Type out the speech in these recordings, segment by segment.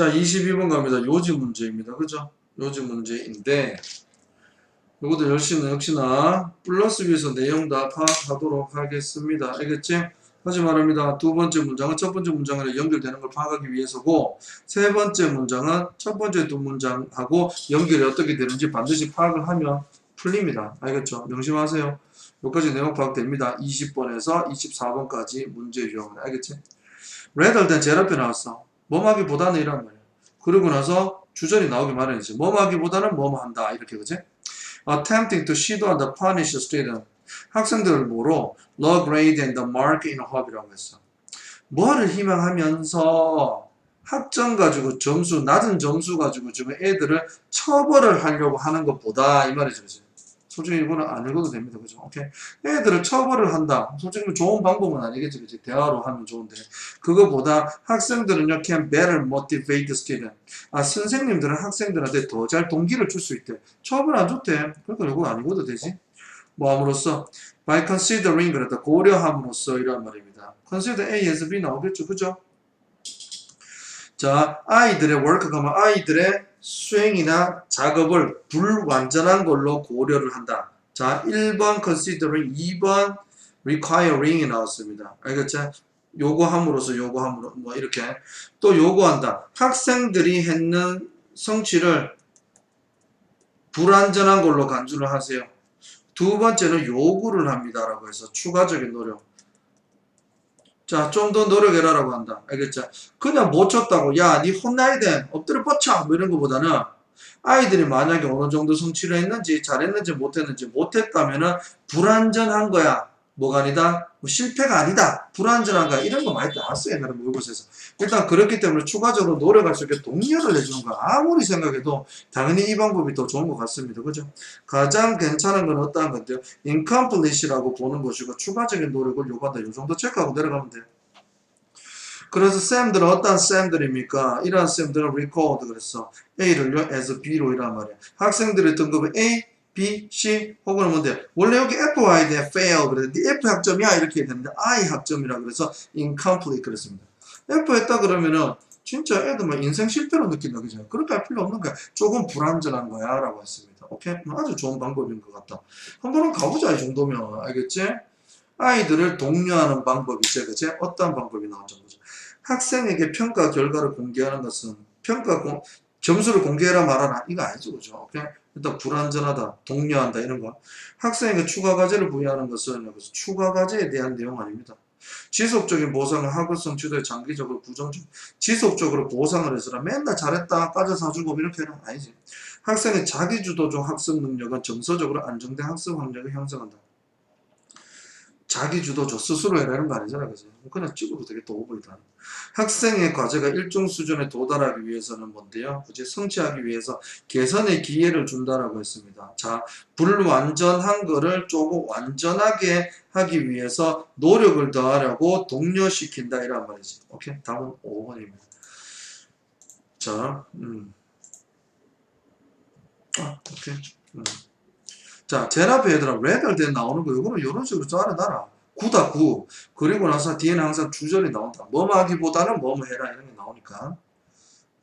자, 22번 갑니다. 요지 문제입니다. 그죠? 요지 문제인데, 이것도 역시나 플러스 위에서 내용 다 파악하도록 하겠습니다. 알겠지? 다시 말합니다. 두 번째 문장은 첫 번째 문장이랑 연결되는 걸 파악하기 위해서고, 세 번째 문장은 첫 번째 두 문장하고 연결이 어떻게 되는지 반드시 파악을 하면 풀립니다. 알겠죠? 명심하세요. 여기까지 내용 파악됩니다. 20번에서 24번까지 문제 유형은. 알겠지? rather than 제일 앞에 나왔어. 뭐하기보다는 이란 말이야. 그러고 나서 주절이 나오기 마련이지. 뭐하기보다는 뭐뭐 한다. 이렇게, 그지? attempting to 시도한다. punish student. 학생들을 뭐로 low grade and the mark in a hobby라고 했어. 뭐를 희망하면서 학점 가지고 점수, 낮은 점수 가지고 지금 애들을 처벌을 하려고 하는 것보다 이 말이죠. 그치? 솔직히 이거는 안 읽어도 됩니다. 그죠? 오케이. 애들을 처벌을 한다. 솔직히 좋은 방법은 아니겠지. 그치? 대화로 하면 좋은데. 그거보다 학생들은요, can better motivate the student. 선생님들은 학생들한테 더 잘 동기를 줄 수 있대. 처벌 안 좋대. 그러니까 이거 안 읽어도 되지. 뭐 함으로써 by considering 그랬다. 고려함으로써 이란 말입니다. consider A에서 B 나오겠죠. 그죠? 자, 아이들의 work 가면 아이들의 수행이나 작업을 불완전한 걸로 고려를 한다. 자, 1번 considering, 2번 requiring이 나왔습니다. 알겠죠? 요구함으로써 뭐 이렇게 또 요구한다. 학생들이 했는 성취를 불완전한 걸로 간주를 하세요. 두 번째는 요구를 합니다라고 해서 추가적인 노력. 자, 좀 더 노력해라라고 한다. 알겠죠? 그냥 못 쳤다고, 야, 니 혼나야 돼. 엎드려 뻗쳐. 뭐 이런 것보다는 아이들이 만약에 어느 정도 성취를 했는지, 잘했는지, 못했다면은 불완전한 거야. 뭐가 아니다? 뭐 실패가 아니다. 불완전한 거야. 이런 거 많이 나왔어요. 옛날에 모의고사에서. 일단 그렇기 때문에 추가적으로 노력할 수 있게 독려를 해주는 거. 아무리 생각해도 당연히 이 방법이 더 좋은 것 같습니다. 그죠? 가장 괜찮은 건 어떠한 건데요? incomplete이라고 보는 것이고 추가적인 노력을 요구한다. 이 정도 체크하고 내려가면 돼요. 그래서 쌤들은 어떤 쌤들입니까? 이러한 쌤들은 record 그랬어. A를요, as B로 이란 말이야. 학생들의 등급은 A, B, C 혹은 뭔데? 원래 여기 F 와야 돼. fail 그랬는데 F 학점이야 이렇게 되는데 I 학점이라 그래서 incomplete 그랬습니다. F 했다 그러면은 진짜 애들 뭐 인생 실패로 느낀다 그죠? 그렇게 할 필요 없는 거야. 조금 불완전한 거야 라고 했습니다. 오케이? 아주 좋은 방법인 것 같다. 한번은 가보자 이 정도면 알겠지? 아이들을 독려하는 방법이죠. 그치? 어떤 방법이 나온지 보죠. 학생에게 평가 결과를 공개하는 것은 점수를 공개해라 말하라 이거 아니죠. 그죠? 오케이? 일단 불완전하다, 독려한다 이런 거. 학생에게 추가 과제를 부여하는 것은 추가 과제에 대한 내용 아닙니다. 지속적인 보상은 학업성 주도에 장기적으로 부정적 지속적으로 보상을 해서라 맨날 잘했다 까져 사주고 이렇게는 아니지. 학생의 자기주도적 학습 능력은 정서적으로 안정된 학습 환경을 형성한다. 자기주도적 스스로 해라는 거 아니잖아. 그죠? 그냥 찍어도 되겠다. 오버이다. 학생의 과제가 일정 수준에 도달하기 위해서는 뭔데요? 그치? 성취하기 위해서 개선의 기회를 준다라고 했습니다. 자, 불완전한 거를 조금 완전하게 하기 위해서 노력을 더하려고 독려시킨다. 이란 말이지. 오케이? 답은 5번입니다. 자, 오케이. 자, 제일 앞에 얘들아, rather than 나오는 거, 이거는 이런 식으로 짜려놔라. 9다, 9. 그리고 나서 뒤에는 항상 주절이 나온다. 뭐뭐 하기보다는 뭐뭐 해라. 이런 게 나오니까.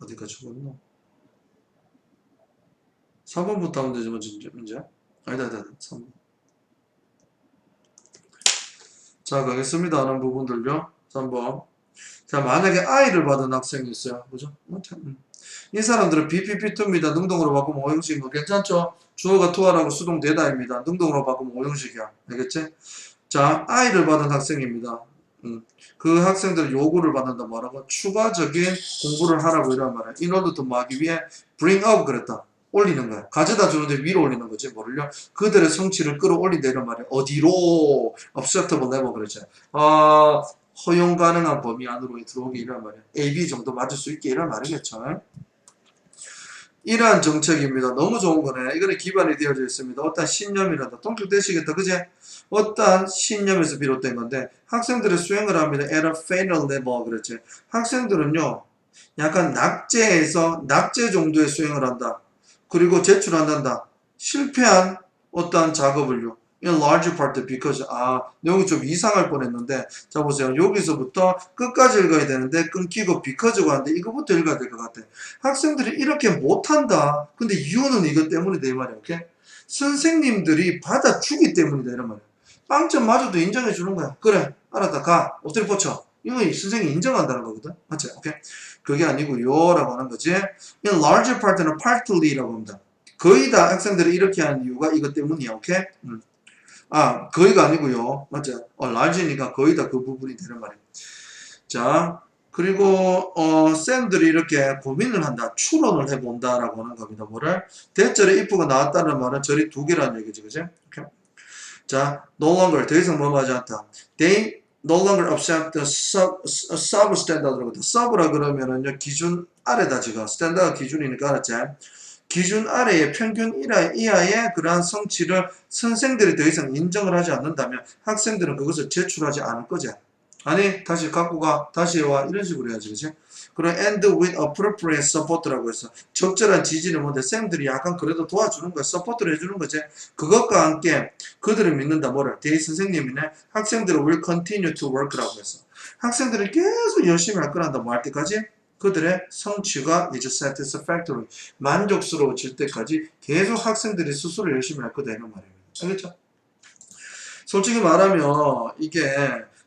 어디까지 죽었노? 3번부터 하면 되지, 문제? 아니다. 3번. 자, 가겠습니다. 하는 부분들요. 3번. 자, 만약에 I를 받은 학생이 있어요. 그죠? 이 사람들은 BPP2입니다. 능동으로 바꾸면 오형식인 거 괜찮죠? 주어가 투하라고 수동대다입니다. 능동으로 바꾸면 오형식이야. 알겠지? 자, I를 받은 학생입니다. 그 학생들은 요구를 받는다 뭐라고? 추가적인 공부를 하라고 이런 말이야. in order to 뭐 하기 위해 bring up 그랬다. 올리는 거야. 가져다 주는데 위로 올리는 거지. 뭐를요? 그들의 성취를 끌어올린다 이런 말이야. 어디로? acceptable level 그랬죠. 허용 가능한 범위 안으로 들어오게 이런 말이야. A, B 정도 맞을 수 있게 이런 말이겠죠. 이러한 정책입니다. 너무 좋은 거네. 이거는 기반이 되어져 있습니다. 어떤 신념이란다. 통일되시겠다. 그제? 어떤 신념에서 비롯된 건데 학생들의 수행을 합니다. at a final level 그렇지. 학생들은요. 약간 낙제 정도의 수행을 한다. 그리고 제출한단다. 실패한 어떠한 작업을요. in large part because 내용이 좀 이상할 뻔했는데 자 보세요. 여기서부터 끝까지 읽어야 되는데 끊기고 because가 하는데 이거부터 읽어야 될 것 같아. 학생들이 이렇게 못한다. 근데 이유는 이것 때문이다 이 말이야. 오케이? 선생님들이 받아주기 때문이다 이런 말이야. 빵점 맞아도 인정해 주는 거야. 그래 알았다 가 엎드려 뻗쳐. 이거 선생님이 인정한다는 거거든. 맞지? 오케이? 그게 아니고요 라고 하는 거지. in large part는 partly라고 합니다. 거의 다 학생들이 이렇게 하는 이유가 이것 때문이야. 오케이? 거의가 아니고요. 맞죠? large니까 거의 다 그 부분이 되는 말이에요. 자, 그리고 쌤들이 이렇게 고민을 한다. 추론을 해본다라고 하는 겁니다. 뭐를? 대절에 if가 나왔다는 말은 절이 두 개라는 얘기지. 그지? 오케이? 자, no longer 더 이상 뭐하지 않다. They no longer accept the substandard라고 했다. sub라 그러면은요 기준 아래다 지금. 스탠다드 기준이니까 알았지? 기준 아래의 평균 이하의 그러한 성취를 선생들이 더 이상 인정을 하지 않는다면 학생들은 그것을 제출하지 않을 거지. 아니 다시 갖고 가 다시 와 이런 식으로 해야지. 그치? 그리고 end with appropriate support라고 했어. 적절한 지지는 뭔데 쌤들이 약간 그래도 도와주는 거야. 서포트를 해주는 거지. 그것과 함께 그들을 믿는다. 뭐를? 대의 선생님이네. 학생들은 will continue to work라고 했어. 학생들이 계속 열심히 할 거란다. 뭐 할 때까지? 그들의 성취가 이제 satisfactory 만족스러워질 때까지 계속 학생들이 스스로 열심히 할 거다 이런 말입니다. 알겠죠? 솔직히 말하면 이게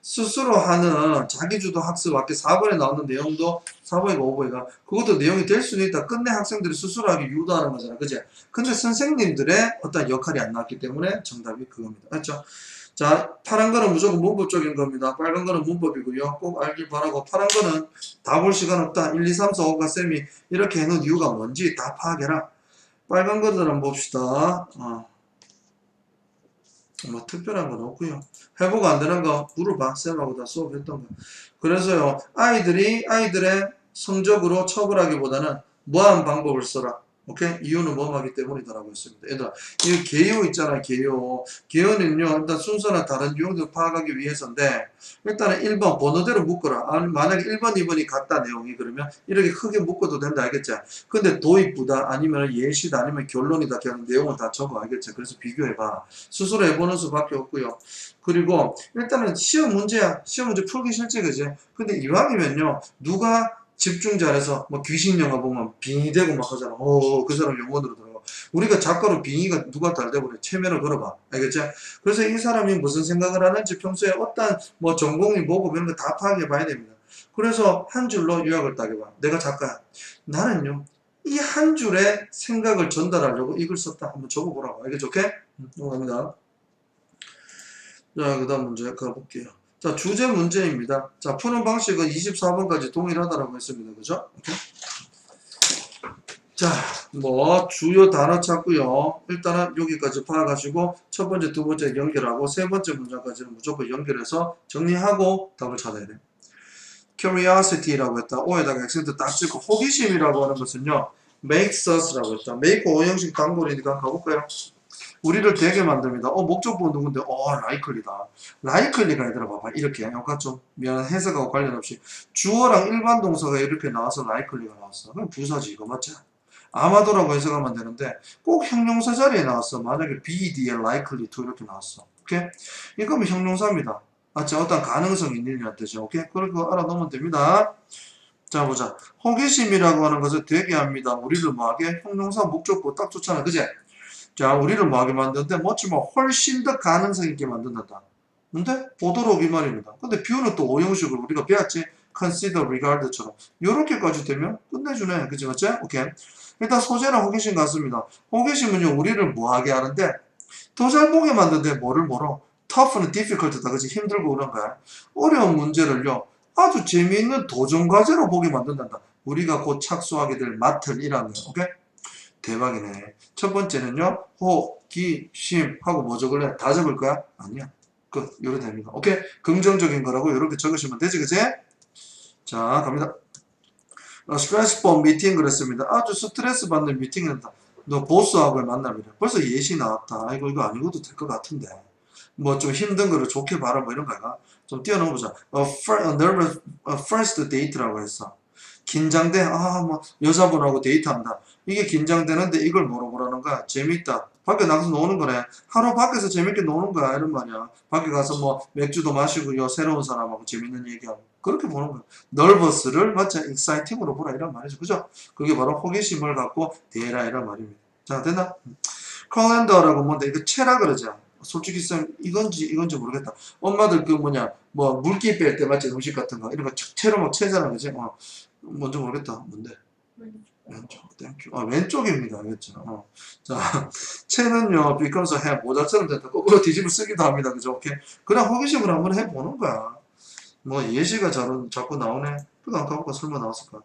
스스로 하는 자기주도 학습 아까 4번에 나오는 내용도 4번이가 5번이가 그것도 내용이 될 수는 있다. 끝내 학생들이 스스로 하기 유도하는 거잖아. 그지? 근데 선생님들의 어떤 역할이 안 나왔기 때문에 정답이 그겁니다. 맞죠? 자, 파란 거는 무조건 문법적인 겁니다. 빨간 거는 문법이고요. 꼭 알길 바라고 파란 거는 다 볼 시간 없다. 1, 2, 3, 4, 5가 쌤이 이렇게 해놓은 이유가 뭔지 다 파악해라. 빨간 거들은 한번 봅시다. 뭐 특별한 건 없고요. 회복 안 되는 거 물어봐. 쌤하고 다 수업했던 거. 그래서요. 아이들의 성적으로 처벌하기보다는 뭐한 방법을 써라. 오케이? 이유는 뭐하기 때문이다라고 했습니다. 얘들아, 이 개요 있잖아, 개요. 개요는요, 일단 순서나 다른 유형들 파악하기 위해서인데, 일단은 1번 번호대로 묶어라. 만약에 1번, 2번이 같다, 내용이. 그러면 이렇게 크게 묶어도 된다, 알겠지? 근데 도입부다, 아니면 예시다, 아니면 결론이다, 그냥 내용을 다 적어, 알겠지? 그래서 비교해봐. 스스로 해보는 수밖에 없고요. 그리고 일단은 시험 문제야. 시험 문제 풀기 싫지, 그지? 근데 이왕이면요, 누가 집중 잘해서 뭐 귀신 영화 보면 빙의 되고 막 하잖아. 그 사람 영혼으로 들어가. 우리가 작가로 빙의가 누가 잘 돼버려. 체면을 걸어봐. 알겠지? 그래서 이 사람이 무슨 생각을 하는지 평소에 어떤 뭐 전공이 뭐고 이런 거 다 파악해 봐야 됩니다. 그래서 한 줄로 요약을 딱 해봐. 내가 작가야. 나는요. 이 한 줄의 생각을 전달하려고 이걸 썼다. 한번 적어보라고. 알겠죠? 오케이? 넘어갑니다. 자, 그 다음 문제 가볼게요. 자, 주제 문제입니다. 자, 푸는 방식은 24번까지 동일하다라고 했습니다. 그죠? 오케이. 자, 뭐, 주요 단어 찾고요. 일단은 여기까지 파악하시고, 첫 번째, 두 번째 연결하고, 세 번째 문장까지는 무조건 연결해서 정리하고 답을 찾아야 돼요. curiosity라고 했다. O에다가 액센트 딱 찍고, 호기심이라고 하는 것은요, makes us라고 했다. make 5형식 단골이니까 가볼까요? 우리를 되게 만듭니다. 목적보는 누군데? likely다. likely가 얘들아 봐봐. 이렇게. 약간 좀 미안 해석하고 관련 없이. 주어랑 일반 동사가 이렇게 나와서 likely가 나왔어. 그럼 부사지 이거 맞지? 아마도라고 해석하면 되는데 꼭 형용사 자리에 나왔어. 만약에 be the likely to 이렇게 나왔어. 오케이? 이거면 형용사입니다. 맞지? 어떤 가능성이 있는 일이란 뜻이죠. 오케이? 그리고 알아놓으면 됩니다. 자 보자. 호기심이라고 하는 것을 되게 합니다. 우리를 뭐하게? 형용사 목적보 딱 좋잖아. 그제? 자, 우리를 뭐하게 만드는데, 뭐지만 훨씬 더 가능성 있게 만든다. 근데, 보도록 이 말입니다. 근데 뷰는 또 오형식을 우리가 배웠지? consider, regard처럼. 요렇게까지 되면 끝내주네. 그치, 맞지? 오케이. 일단 소재는 호기심 같습니다. 호기심은요, 우리를 뭐하게 하는데, 더 잘 보게 만드는데, 뭐를 뭐로? tough는 difficult다. 그치? 힘들고 그런 거야. 어려운 문제를요, 아주 재미있는 도전 과제로 보게 만든단다. 우리가 곧 착수하게 될 마틀이라는 거야. 오케이? 대박이네. 첫 번째는요, 호기심 하고 뭐 적을래? 다 적을 거야? 아니야. 요래 됩니다. 오케이? 긍정적인 거라고 이렇게 적으시면 되지, 그치? 자, 갑니다. stressful meeting 그랬습니다. 아주 스트레스 받는 미팅이다. 너 보스하고의 만남이래. 벌써 예시 나왔다. 아이고, 이거 아니고도 될 것 같은데. 뭐 좀 힘든 거를 좋게 봐라, 뭐 이런 거야. 좀 뛰어넘어보자. nervous first date라고 했어. 긴장돼. 뭐 여자분하고 데이트한다. 이게 긴장되는데 이걸 뭐라고 하는 거야? 재밌다. 밖에 나가서 노는 거네. 하루 밖에서 재밌게 노는 거야. 이런 말이야. 밖에 가서 뭐 맥주도 마시고요. 새로운 사람하고 재밌는 얘기하고. 그렇게 보는 거야. nervous를 맞지? exciting으로 보라. 이런 말이죠. 그죠? 그게 바로 호기심을 갖고 대해라. 이런 말입니다. 자, 됐나? 컬렌더라고 뭔데? 이거 채라 그러죠. 솔직히 쌤 이건지 모르겠다. 엄마들 그 뭐냐 뭐 물기 뺄 때 맞지? 음식 같은 거 이런 거 채로 막 채잖아. 그지? 뭔지 모르겠다. 뭔데? 왼쪽, 땡큐. 왼쪽입니다. 알겠죠? 자, 채는요, becomes a have, 모자처럼 된다. 거꾸로 뒤집어 쓰기도 합니다. 그죠? 오케이. 그냥 호기심을 한번 해보는 거야. 뭐, 예시가 자꾸 나오네. 그거 안 까먹고 설마 나왔을까?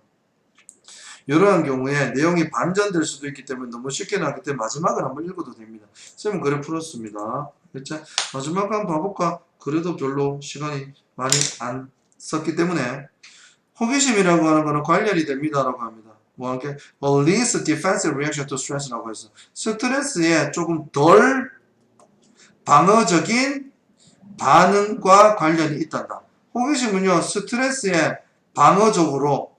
이러한 경우에 내용이 반전될 수도 있기 때문에 너무 쉽게 나왔기 때문에 마지막을 한번 읽어도 됩니다. 쌤은 그래 풀었습니다. 그쵸? 마지막 한번 봐볼까? 그래도 별로 시간이 많이 안 썼기 때문에 호기심이라고 하는 거는 관련이 됩니다라고 합니다. 뭐 이렇게 a least defensive reaction to stress라고 해서 스트레스에 조금 덜 방어적인 반응과 관련이 있단다. 호기심은요 스트레스에 방어적으로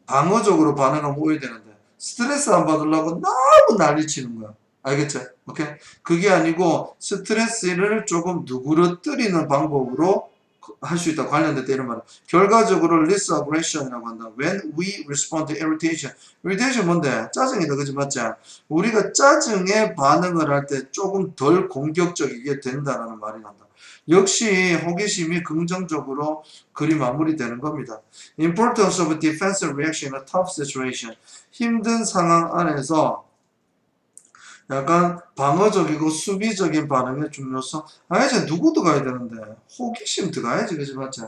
반응하면 오야 되는데 스트레스 안 받으려고 너무 난리치는 거야. 알겠죠? 오케이? 그게 아니고 스트레스를 조금 누그러뜨리는 방법으로 할 수 있다. 관련됐다. 이런 말은. 결과적으로 less aggression이라고 한다. When we respond to irritation. irritation 뭔데? 짜증이다. 그지? 맞지? 우리가 짜증에 반응을 할 때 조금 덜 공격적이게 된다라는 말이 난다. 역시 호기심이 긍정적으로 글이 마무리되는 겁니다. Importance of defensive reaction in a tough situation. 힘든 상황 안에서 약간 방어적이고 수비적인 반응의 중요성. 이제 누구 들어가야 되는데 호기심 들어가야지. 그지 맞지?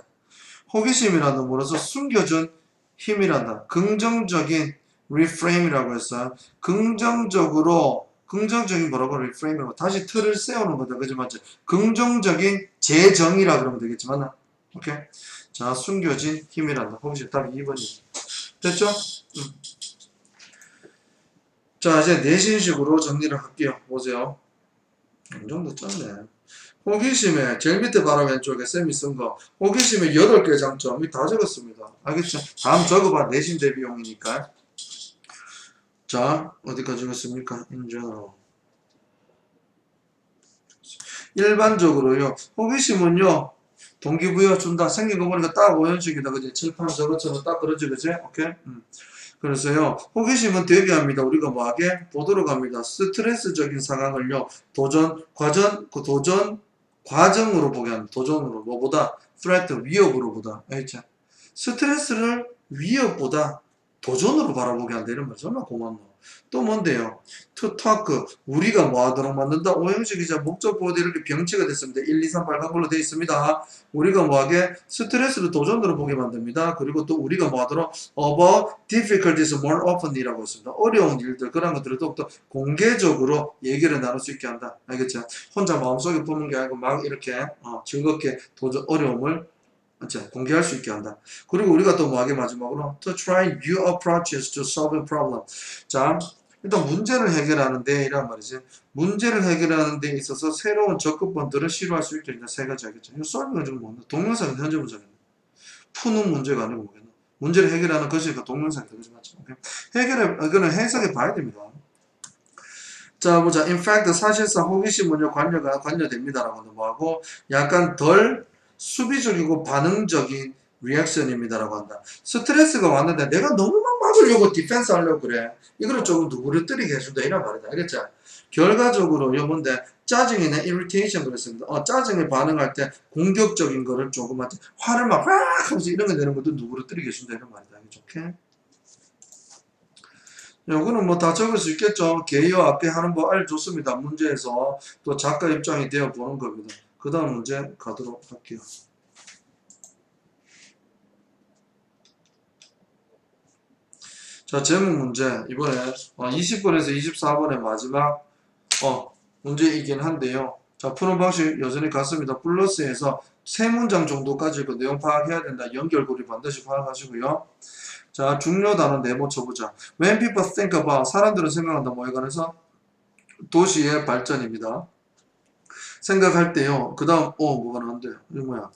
호기심이라는 뭐라서 숨겨진 힘이란다. 긍정적인 reframe이라고 했어요. 긍정적인 뭐라고 reframe이라고 다시 틀을 세우는 거다. 그지 맞지? 긍정적인 재정의라 그러면 되겠지만 오케이? 자, 숨겨진 힘이란다. 호기심 답이 2번이죠. 됐죠? 자, 이제 내신식으로 정리를 할게요. 보세요. 이 정도 짰네. 호기심에 제일 밑에 바로 왼쪽에 쌤이 쓴 거 호기심의 8개 장점 이 다 적었습니다. 알겠죠? 다음 적어봐. 내신 대비용이니까. 자, 어디까지 적었습니까? In general. 일반적으로요. 호기심은요. 동기부여 준다. 생긴 거 보니까 딱 오형식이다. 그지? 칠판 저것처럼 딱 그러지. 그지? 오케이? 그래서요, 호기심은 대비합니다. 우리가 뭐하게? 보도록 합니다. 스트레스적인 상황을요, 도전 과정으로 보게 합니다. 도전으로, 뭐보다? threat, 위협으로 보다. 알겠죠? 스트레스를 위협보다 도전으로 바라보게 한다. 이런 말 정말 고맙노. 또 뭔데요? to talk. 우리가 뭐 하도록 만든다? 오형식이자 목적 보호대 이렇게 병치가 됐습니다. 1, 2, 3 빨간 걸로 되어 있습니다. 우리가 뭐 하게? 스트레스를 도전으로 보게 만듭니다. 그리고 또 우리가 뭐 하도록 about difficulties more often이라고 했습니다. 어려운 일들, 그런 것들을 더욱더 공개적으로 얘기를 나눌 수 있게 한다. 알겠죠? 혼자 마음속에 품는 게 아니고 막 이렇게 즐겁게 어려움을 공개할 수 있게 한다. 그리고 우리가 또 뭐하게 마지막으로 to try new approaches to solving problem. 자, 일단 문제를 해결하는데 이란 말이지. 문제를 해결하는 데 있어서 새로운 접근법들을 시도할 수 있게 된다. 세 가지 하겠죠. 이 solving은 좀 뭔가 동명사는 현재 문제겠네. 푸는 문제가 아니고 뭐겠나. 문제를 해결하는 것이니까 동명사니까 그지 맞죠? 이거는 해석해 봐야 됩니다. 자, 보자. In fact, 사실상 호기심은요 관여됩니다라고 뭐하고 약간 덜 수비적이고 반응적인 리액션입니다라고 한다. 스트레스가 왔는데 내가 너무 막 막으려고 디펜스 하려고 그래. 이거를 조금 누구르뜨리게 해준다 이런 말이다. 알겠죠? 결과적으로 뭔데 짜증이나 irritation 그랬습니다. 짜증에 반응할 때 공격적인 거를 조금 화를 막 하면서 이런 거 내는 것도 누구르뜨리게 해준다 이런 말이다. 알겠죠? 오케이? 요거는 뭐 다 적을 수 있겠죠. 개요 앞에 하는 거 알려줬습니다. 문제에서 또 작가 입장이 되어 보는 겁니다. 그 다음 문제 가도록 할게요. 자, 제목 문제. 이번에 20번에서 24번의 마지막 문제이긴 한데요. 자, 푸는 방식 여전히 같습니다. 플러스에서 3문장 정도까지 그 내용 파악해야 된다. 연결고리 반드시 파악하시고요. 자, 중요 단어 네모 쳐보자. When people think about, 사람들은 생각한다. 뭐에 관해서? 도시의 발전입니다. 생각할 때요. 그 다음 뭐가 나온대요? 이거 뭐야?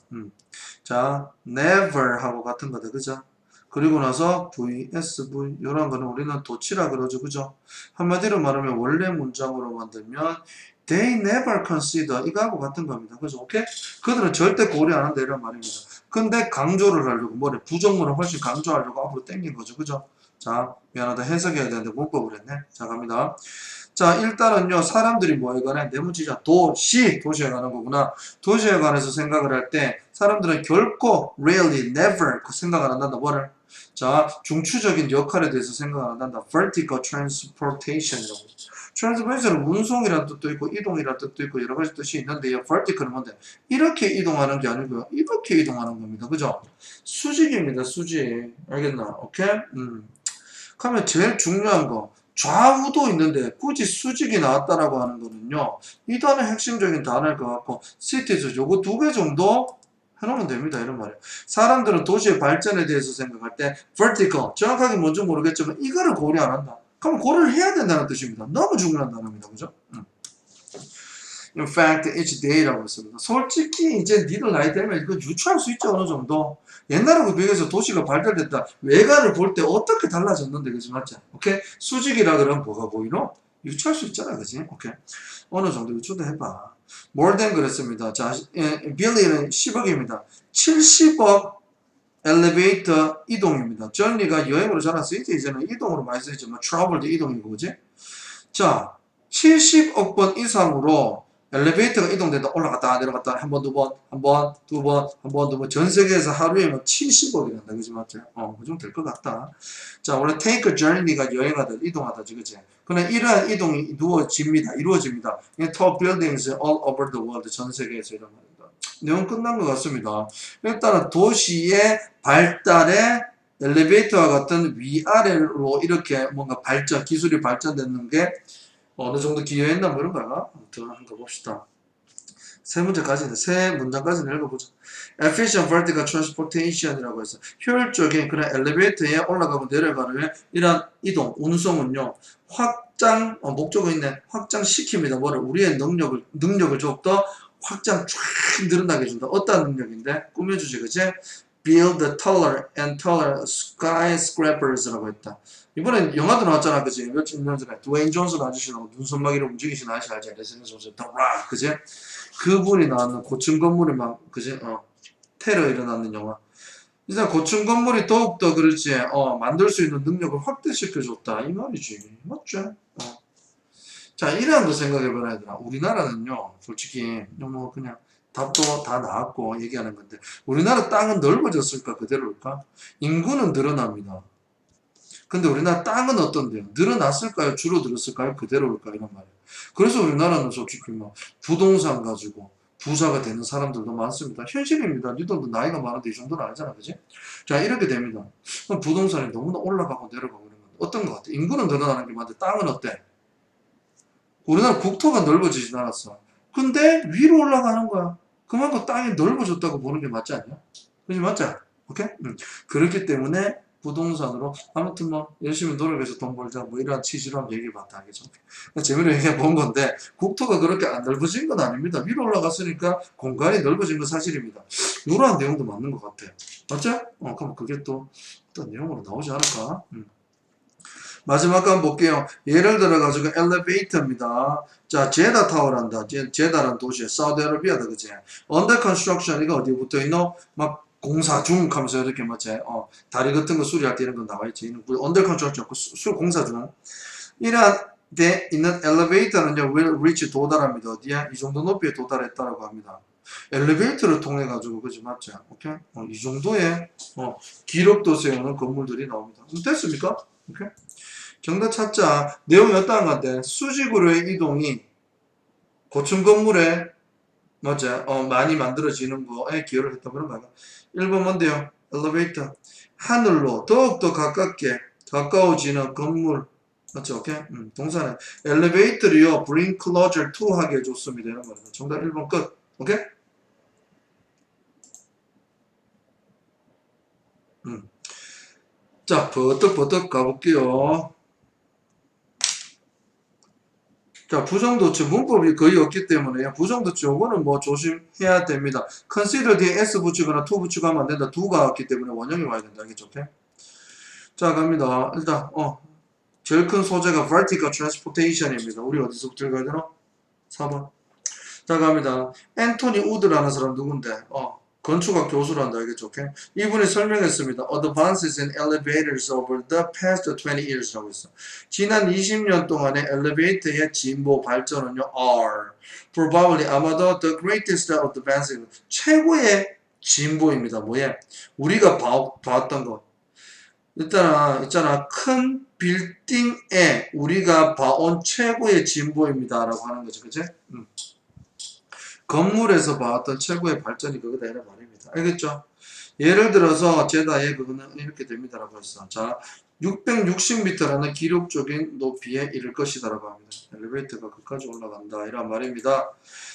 자, never 하고 같은 거다. 그죠? 그리고 나서 VSV 이런 거는 우리는 도치라 그러죠. 그죠? 한마디로 말하면 원래 문장으로 만들면 they never consider 이거하고 같은 겁니다. 그죠? 오케이? 그들은 절대 고려 안 한다 이런 말입니다. 근데 강조를 하려고 뭐래? 부정문을 훨씬 강조하려고 앞으로 당긴 거죠. 그죠? 자, 미안하다. 해석해야 되는데 문법을 했네. 자, 갑니다. 자, 일단은요, 사람들이 뭐에 관해? 내문지자 도시에 관한 거구나. 도시에 관해서 생각을 할 때, 사람들은 결코, rarely, never, 그 생각 안 한단다. 뭐를? 자, 중추적인 역할에 대해서 생각 안 한단다. vertical transportation이라고. transportation은 운송이라는 뜻도 있고, 이동이라는 뜻도 있고, 여러 가지 뜻이 있는데요. vertical은 뭔데? 이렇게 이동하는 게 아니고요. 이렇게 이동하는 겁니다. 그죠? 수직입니다. 수직. 알겠나? 오케이? 그러면 제일 중요한 거. 좌우도 있는데 굳이 수직이 나왔다라고 하는 거는요. 이 단어 핵심적인 단어일 것 같고 cities 요거 두 개 정도 해놓으면 됩니다. 이런 말이에요. 사람들은 도시의 발전에 대해서 생각할 때 vertical 정확하게 뭔지 모르겠지만 이거를 고려 안 한다. 그럼 고려를 해야 된다는 뜻입니다. 너무 중요한 단어입니다. 그죠? In fact, each day라고 했습니다. 솔직히 이제 니들 나이 되면 이거 유추할 수 있죠. 어느 정도. 옛날하고 비교해서 도시가 발달됐다. 외관을 볼 때 어떻게 달라졌는데, 그지? 맞지? 오케이? 수직이라 그러면 뭐가 보이노? 유추할 수 있잖아. 그지? 오케이? 어느 정도 유추도 해봐. more than 그랬습니다. 자, 빌리는 10억입니다. 70억 엘리베이터 이동입니다. 전리가 여행으로 잘 안 쓰이지? 이제는 이동으로 많이 쓰이죠. 뭐, travel도 이동이고, 그지? 자, 70억 번 이상으로 엘리베이터가 이동된다. 올라갔다 내려갔다 한 번, 두 번, 한 번, 두 번, 한 번, 두 번. 전 세계에서 하루에 뭐 70억이 난다. 그지 맞죠? 그 정도 될 것 같다. 자, 원래 take a journey가 여행하다, 이동하다지, 그지? 그러나 이러한 이동이 이루어집니다. In tall buildings all over the world. 전 세계에서 이런 말입니다. 내용 끝난 것 같습니다. 일단은 도시의 발달에 엘리베이터와 같은 위아래로 이렇게 뭔가 발전, 기술이 발전되는 게 어느 정도 기여했나 뭐 이런 거야. 아무튼 한번 봅시다. 세 문장까지는 읽어보자. Efficient vertical transportation이라고 해서 효율적인 그런 엘리베이터에 올라가고 내려가는 이런 이동, 운송은요. 목적은 있네. 확장시킵니다. 뭐를? 우리의 능력을 좀 더 확장 쫙 늘어나게 해준다. 어떤 능력인데? 꾸며주지, 그치? Build taller and taller skyscrapers라고 했다. 이번엔 영화도 나왔잖아, 그지? 며칠 년 전에 드웨인 존슨 아저씨라고 눈썹마기로 움직이시는 아저씨 알지? 레슬링 선수, 더 락, 그지? 그분이 나왔는 고층 건물이 막, 그지? 테러 일어나는 영화. 이제 고층 건물이 더욱더 그렇지, 만들 수 있는 능력을 확대시켜줬다. 이 말이지. 맞죠? 자, 이러한 거 생각해봐야 되나. 우리나라는요, 솔직히, 뭐, 그냥, 답도 다 나왔고 얘기하는 건데, 우리나라 땅은 넓어졌을까? 그대로일까? 인구는 늘어납니다. 근데 우리나라 땅은 어떤데요? 늘어났을까요? 줄어들었을까요? 그대로일까요? 이런 말이에요. 그래서 우리나라는 솔직히 뭐 부동산 가지고 부자가 되는 사람들도 많습니다. 현실입니다. 니들도 나이가 많은데 이 정도는 아니잖아. 그지? 자, 이렇게 됩니다. 그럼 부동산이 너무나 올라가고 내려가고 이런 건데 어떤 것 같아? 인구는 늘어나는 게 맞는데 땅은 어때? 우리나라 국토가 넓어지진 않았어. 근데 위로 올라가는 거야. 그만큼 땅이 넓어졌다고 보는 게 맞지 않냐? 그지? 맞죠? 오케이? 그렇기 때문에 부동산으로 아무튼 뭐 열심히 노력해서 돈 벌자 뭐 이러한 취지로 한번 얘기해봤다. 알겠죠? 재미로 얘기해본 건데 국토가 그렇게 안 넓어진 건 아닙니다. 위로 올라갔으니까 공간이 넓어진 건 사실입니다. 이러한 내용도 맞는 것 같아요. 맞죠? 그럼 그게 또 어떤 내용으로 나오지 않을까? 마지막 거 한번 볼게요. 예를 들어가지고 엘리베이터입니다. 자, 제다 타워란다. 제다라는 도시에 사우디아라비아다. 그치? 언더 컨스트럭션 이거 어디 붙어 있노? 막 공사 중 하면서 이렇게 뭐지? 다리 같은 거 수리할 때 이런 거 나와 있지. 언더 컨스트럭션 공사 중. 이러한 데 있는 엘리베이터는요, will reach 도달합니다. 어디야? 이 정도 높이에 도달했다라고 합니다. 엘리베이터를 통해 가지고 그지 맞죠? 오케이? 이 정도의 기록도 세우는 건물들이 나옵니다. 됐습니까? 오케이? 정답 찾자. 내용이 어떠한 건데 수직으로의 이동이 고층 건물에 맞죠? 많이 만들어지는 거에 기여를 했다 그런 거야. 1번 뭔데요? 엘리베이터. 하늘로 더욱더 가까워지는 건물. 맞죠? 오케이? 동사는 엘리베이터를요 bring closer to 하게 해줬습니다. 이런 거예요. 정답 1번 끝. 오케이? 자, 버떡버떡 가볼게요. 자, 부정도치 문법이 거의 없기 때문에 부정도치 요거는 뭐 조심해야 됩니다. consider 뒤에 s 붙이거나 to 붙이고 하면 안 된다. do가 없기 때문에 원형이 와야 된다. 알겠죠? 오케이? 자, 갑니다. 일단, 제일 큰 소재가 vertical transportation입니다. 우리 어디서부터 읽어야 되나? 4번. 자, 갑니다. 앤토니 우드라는 사람 누군데? 건축학 교수란다, 알겠죠? 오케이? 이분이 설명했습니다. Advances in elevators over the past 20 years라고 했어. 지난 20년 동안의 엘리베이터의 진보 발전은요, are probably 아마도 the greatest advances 최고의 진보입니다. 뭐예? 우리가 봤던 거. 일단 있잖아, 큰 빌딩에 우리가 봐온 최고의 진보입니다. 라고 하는 거죠. 그치? 건물에서 봐왔던 최고의 발전이 그거다. 이런 말입니다. 알겠죠? 예를 들어서, 제다의 그거는 이렇게 됩니다. 라고 했어. 자, 660m라는 기록적인 높이에 이를 것이다. 라고 합니다. 엘리베이터가 끝까지 올라간다. 이런 말입니다.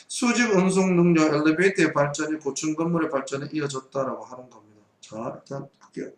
수직 운송 능력, 엘리베이터의 발전이 고층 건물의 발전에 이어졌다라고 하는 겁니다. 자, 일단 볼게요.